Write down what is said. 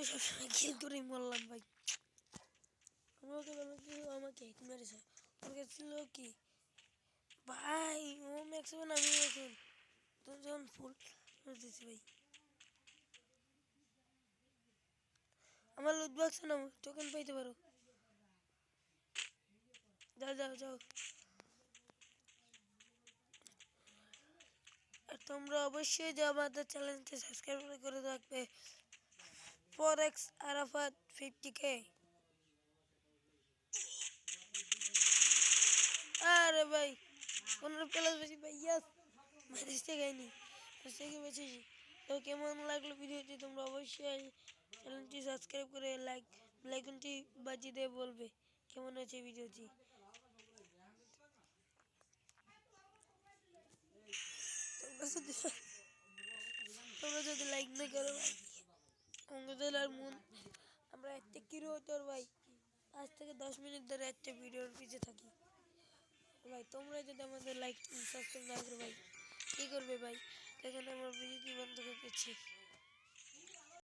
সবসময় কিল করেই মরলাম ভাই। আমাকে আমাকে হিট মেরেছে, ওর কাছে ছিল কি ভাই, ও ম্যাক্সিমাম আমি এখন দুজন ফুল দিচ্ছি ভাই। আমার লুট বক্স নাও, টোকেন পাইতে পারো। যাও যাও যাও। আর তোমরা অবশ্যই যে আমাদের চ্যানেলটি সাবস্ক্রাইব করে রাখবে। ফরেক্স আরাফাত 50K। আরে ভাই 15 প্লাস বেশি ভাই, ইয়াস মারিসতে গাইনি, থেকে বেঁচেছি। তো কেমন লাগলো ভিডিওটি তোমরা অবশ্যই চ্যানেলটি সাবস্ক্রাইব করে লাইকনটি বাজিয়ে দিয়ে বলবে কেমন আছে ভিডিওটি। তোমরা যদি লাইক না করো ভাই, আমাদের আর মন, আমরা একটা কিরো তোর ভাই 5 থেকে 10 মিনিট ধরে একটা ভিডিওর পিছে থাকি ভাই। তোমরা যদি আমাদের লাইক সাবস্ক্রাইব না করো ভাই, কী করবে ভাই? তখন আমার ভিডিওটি বন্ধ করে দিচ্ছি।